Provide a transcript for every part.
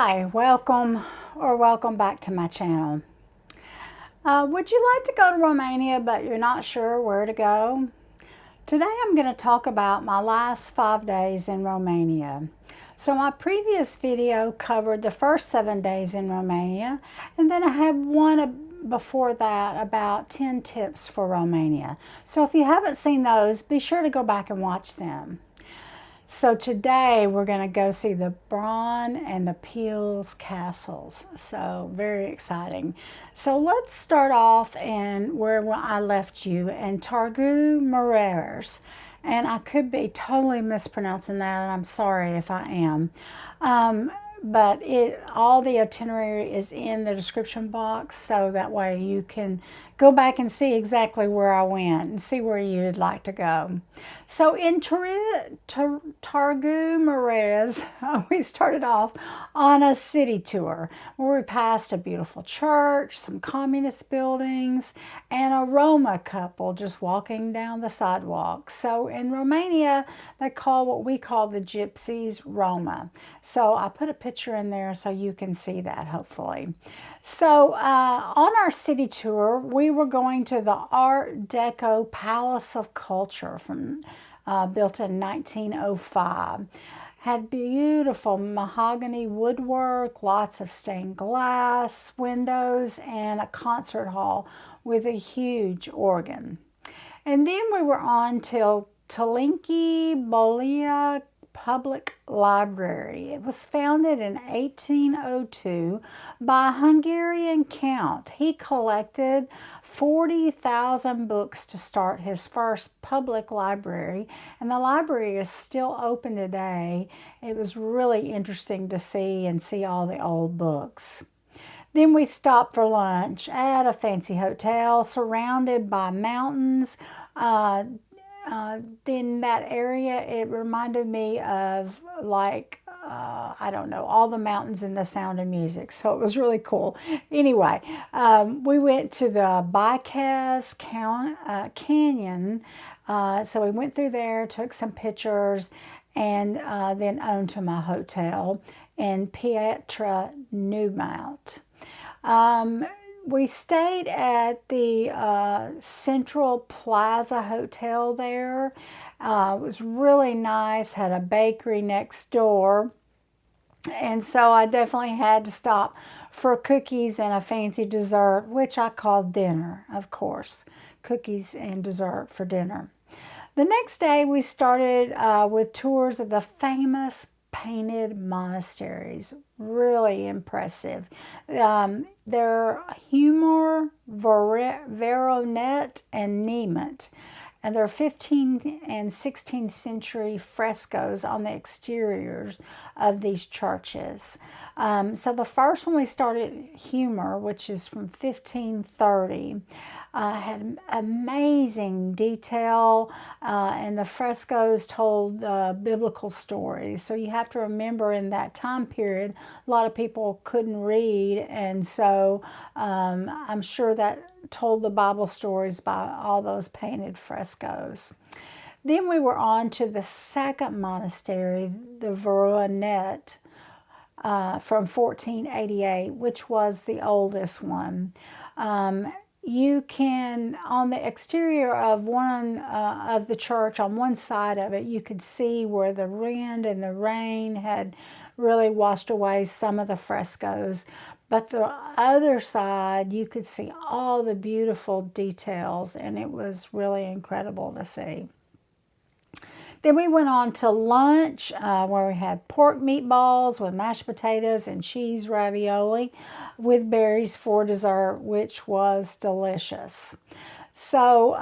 Hi, welcome back to my channel. Would you like to go to Romania but you're not sure where to go? Today I'm going to talk about my last 5 days in Romania. So my previous video covered the first 7 days in Romania, and then I had one before that about 10 tips for Romania. So if you haven't seen those, be sure to go back and watch them. So today we're going to go see the Braun and the Pils castles. So very exciting. So let's start off in where I left you in Târgu Mureș. And I could be totally mispronouncing that, and I'm sorry if I am. But all the itinerary is in the description box, so that way you can go back and see exactly where I went and see where you'd like to go. So in Târgu Mureș, we started off on a city tour where we passed a beautiful church, some communist buildings, and a Roma couple just walking down the sidewalk. So in Romania, they call what we call the gypsies Roma. So I put a picture in there so you can see that, hopefully. So on our city tour, we were going to the Art Deco Palace of Culture built in 1905. Had beautiful mahogany woodwork, lots of stained glass windows, and a concert hall with a huge organ. And then we were on till Tilinki Bolia Public Library. It was founded in 1802 by a Hungarian count. He collected 40,000 books to start his first public library, and the library is still open today. It was really interesting to see all the old books. Then we stopped for lunch at a fancy hotel surrounded by mountains. Then that area, it reminded me of I don't know, all the mountains in The Sound of Music. So it was really cool. Anyway, we went to the Bicaz Canyon. So we went through there, took some pictures, and then on to my hotel in Piatra Neumount. We stayed at the Central Plaza Hotel there. It was really nice, had a bakery next door. And so I definitely had to stop for cookies and a fancy dessert, which I called dinner, of course. Cookies and dessert for dinner. The next day we started with tours of the famous painted monasteries. Really impressive. They're Humor, Veronet, and Nemant. And there are 15th and 16th century frescoes on the exteriors of these churches. So the first one we started, Humor, which is from 1530. Had amazing detail, and the frescoes told biblical stories. So you have to remember, in that time period, a lot of people couldn't read, and so I'm sure that told the Bible stories by all those painted frescoes. Then we were on to the second monastery, the Veronet, from 1488, which was the oldest one. You can, on the exterior of one of the church, on one side of it, you could see where the wind and the rain had really washed away some of the frescoes. But the other side, you could see all the beautiful details, and it was really incredible to see. Then we went on to lunch, where we had pork meatballs with mashed potatoes and cheese ravioli with berries for dessert, which was delicious. So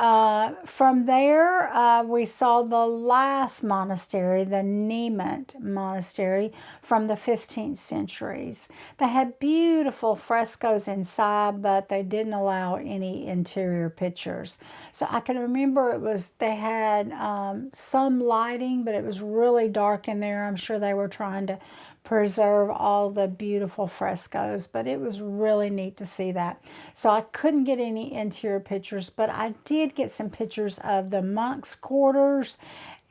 from there, we saw the last monastery, the Nemant Monastery, from the 15th centuries. They had beautiful frescoes inside, but they didn't allow any interior pictures. So I can remember they had some lighting, but it was really dark in there. I'm sure they were trying to preserve all the beautiful frescoes, but it was really neat to see that. So I couldn't get any interior pictures, but I did get some pictures of the monks' quarters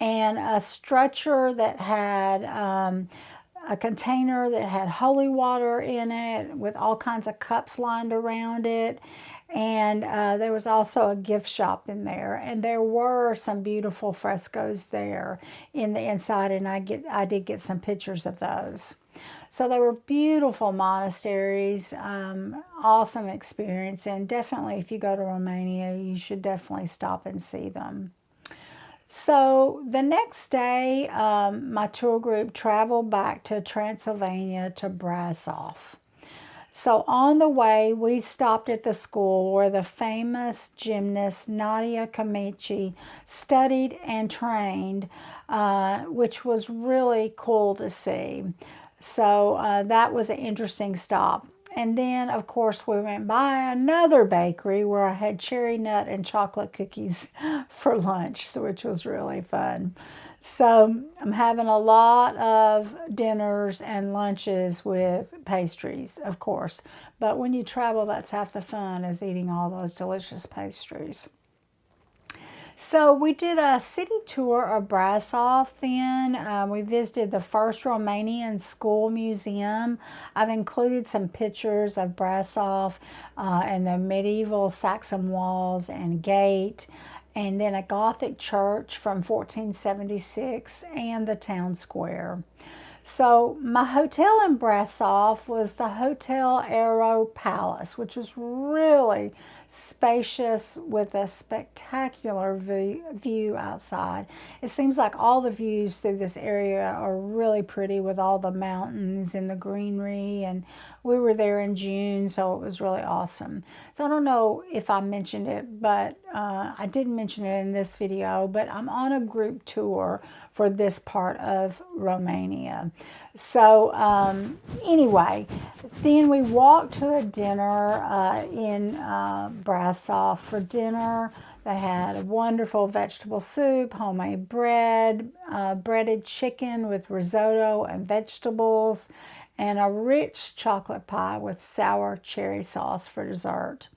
and a structure that had a container that had holy water in it with all kinds of cups lined around it. And there was also a gift shop in there, and there were some beautiful frescoes there in the inside, and I did get some pictures of those. So they were beautiful monasteries, awesome experience, and definitely if you go to Romania, you should definitely stop and see them. So the next day, my tour group traveled back to Transylvania to Brasov. So on the way, we stopped at the school where the famous gymnast Nadia Comaneci studied and trained, which was really cool to see. So that was an interesting stop. And then, of course, we went by another bakery where I had cherry nut and chocolate cookies for lunch, so which was really fun. So I'm having a lot of dinners and lunches with pastries, of course. But when you travel, that's half the fun, is eating all those delicious pastries. So we did a city tour of Brasov then. We visited the first Romanian school museum. I've included some pictures of Brasov and the medieval Saxon walls and gate, and then a Gothic church from 1476 and the town square. So my hotel in Brasov was the Hotel Aero Palace, which was really spacious with a spectacular view outside. It seems like all the views through this area are really pretty with all the mountains and the greenery, and we were there in June, so it was really awesome. So I don't know if I mentioned it, but I didn't mention it in this video, but I'm on a group tour for this part of Romania. So anyway, then we walked to a dinner in Brasov for dinner. They had a wonderful vegetable soup, homemade bread, breaded chicken with risotto and vegetables, and a rich chocolate pie with sour cherry sauce for dessert.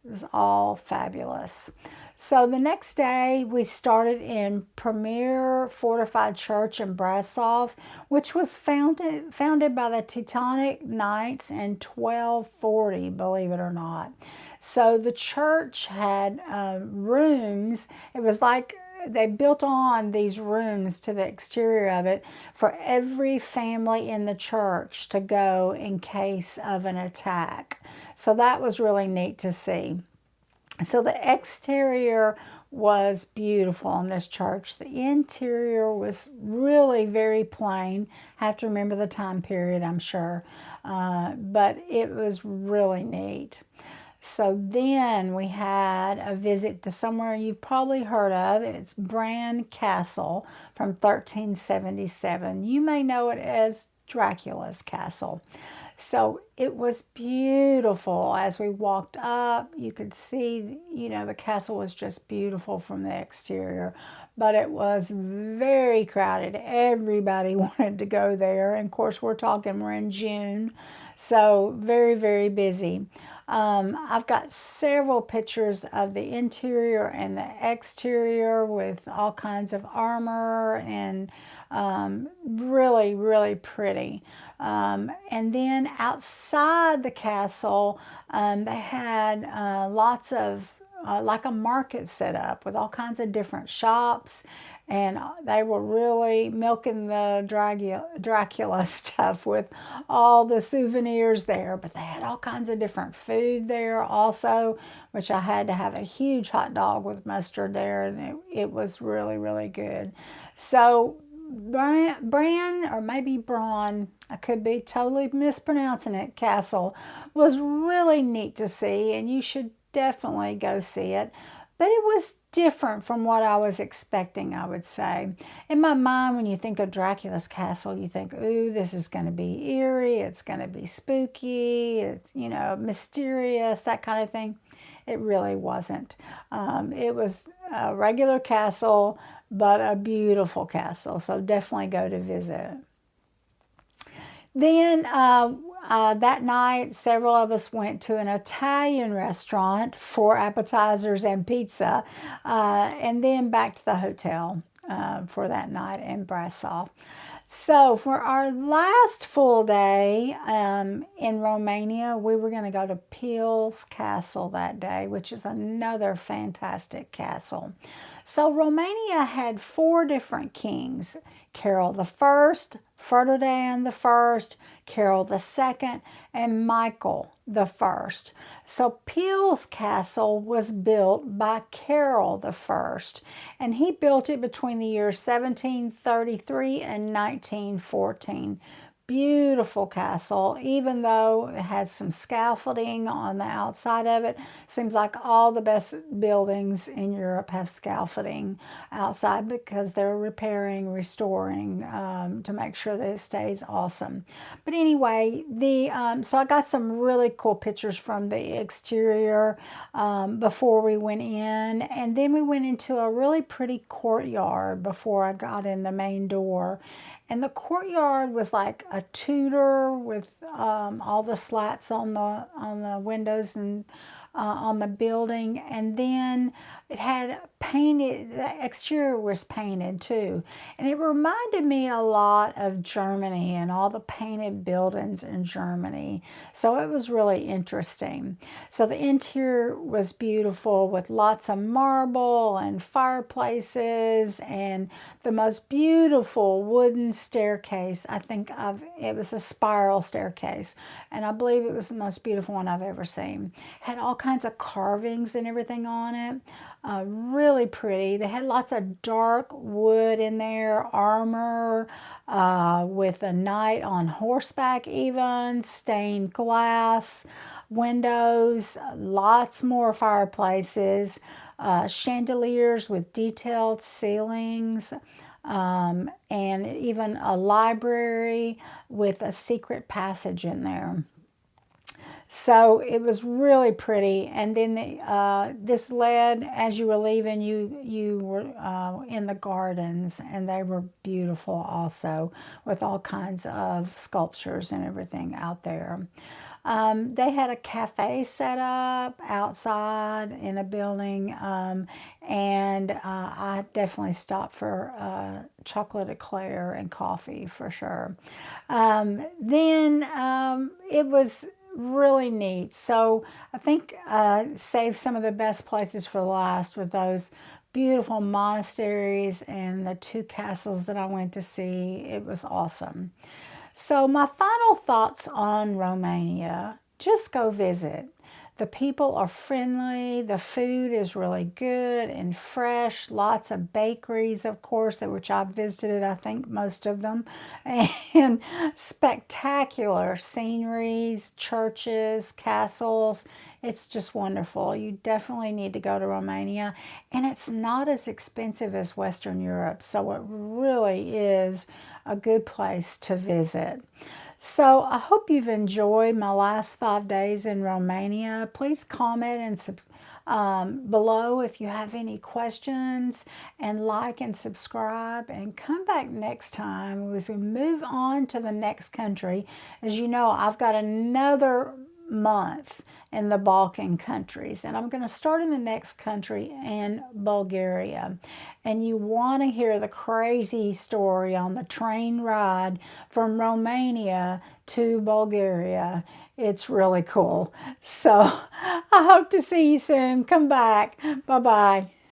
It was all fabulous. So the next day, we started in Premier Fortified Church in Brasov, which was founded by the Teutonic Knights in 1240, believe it or not. So the church had rooms. It was like they built on these rooms to the exterior of it for every family in the church to go in case of an attack. So that was really neat to see. So the exterior was beautiful in this church. The interior was really very plain. Have to remember the time period, I'm sure. But it was really neat. So then we had a visit to somewhere you've probably heard of. It's Bran Castle from 1377. You may know it as Dracula's Castle. So it was beautiful. As we walked up, you could see, the castle was just beautiful from the exterior, but it was very crowded. Everybody wanted to go there. And of course, we're in June, so very, very busy. I've got several pictures of the interior and the exterior with all kinds of armor and really, really pretty. And then outside the castle, they had lots of, like a market set up with all kinds of different shops. And they were really milking the Dracula stuff with all the souvenirs there. But they had all kinds of different food there also, which I had to have a huge hot dog with mustard there. And it was really, really good. So Bran, or maybe Braun, I could be totally mispronouncing it, Castle, was really neat to see. And you should definitely go see it. But it was different from what I was expecting, I would say. In my mind, when you think of Dracula's Castle, you think, ooh, this is going to be eerie, it's going to be spooky, it's, mysterious, that kind of thing. It really wasn't. It was a regular castle, but a beautiful castle, so definitely go to visit. Then that night, several of us went to an Italian restaurant for appetizers and pizza, and then back to the hotel for that night in Brasov. So for our last full day in Romania, we were going to go to Pil's Castle that day, which is another fantastic castle. So Romania had four different kings: Carol the First, Ferdinand the First, Carol the Second, and Michael the First. So Pil's castle was built by Carol the First, and he built it between the years 1733 and 1914. Beautiful castle, even though it has some scaffolding on the outside of it. Seems like all the best buildings in Europe have scaffolding outside because they're repairing, restoring to make sure that it stays awesome. But anyway, so I got some really cool pictures from the exterior before we went in, and then we went into a really pretty courtyard before I got in the main door. And the courtyard was like a Tudor with all the slats on the windows and on the building, and then it had painted. The exterior was painted too, and it reminded me a lot of Germany and all the painted buildings in Germany. So it was really interesting. So the interior was beautiful with lots of marble and fireplaces and the most beautiful wooden staircase. I think it was a spiral staircase, and I believe it was the most beautiful one I've ever seen. Had all kinds of carvings and everything on it. Really pretty. They had lots of dark wood in there, armor, with a knight on horseback even, stained glass, windows, lots more fireplaces, chandeliers with detailed ceilings, and even a library with a secret passage in there. So it was really pretty, and then this led, as you were leaving, you were in the gardens, and they were beautiful also, with all kinds of sculptures and everything out there. They had a cafe set up outside in a building, and I definitely stopped for chocolate eclair and coffee for sure. Then it was really neat. So I think saved some of the best places for last with those beautiful monasteries and the two castles that I went to see. It was awesome. So my final thoughts on Romania: just go visit. The people are friendly. The food is really good and fresh. Lots of bakeries, of course, which I've visited, I think most of them. And spectacular sceneries, churches, castles. It's just wonderful. You definitely need to go to Romania. And it's not as expensive as Western Europe. So it really is a good place to visit. So I hope you've enjoyed my last 5 days in Romania. Please comment and below if you have any questions, and like and subscribe, and come back next time as we move on to the next country. As you know, I've got another month in the Balkan countries, and I'm going to start in the next country in Bulgaria. And you want to hear the crazy story on the train ride from Romania to Bulgaria. It's really cool. So I hope to see you soon. Come back. Bye-bye.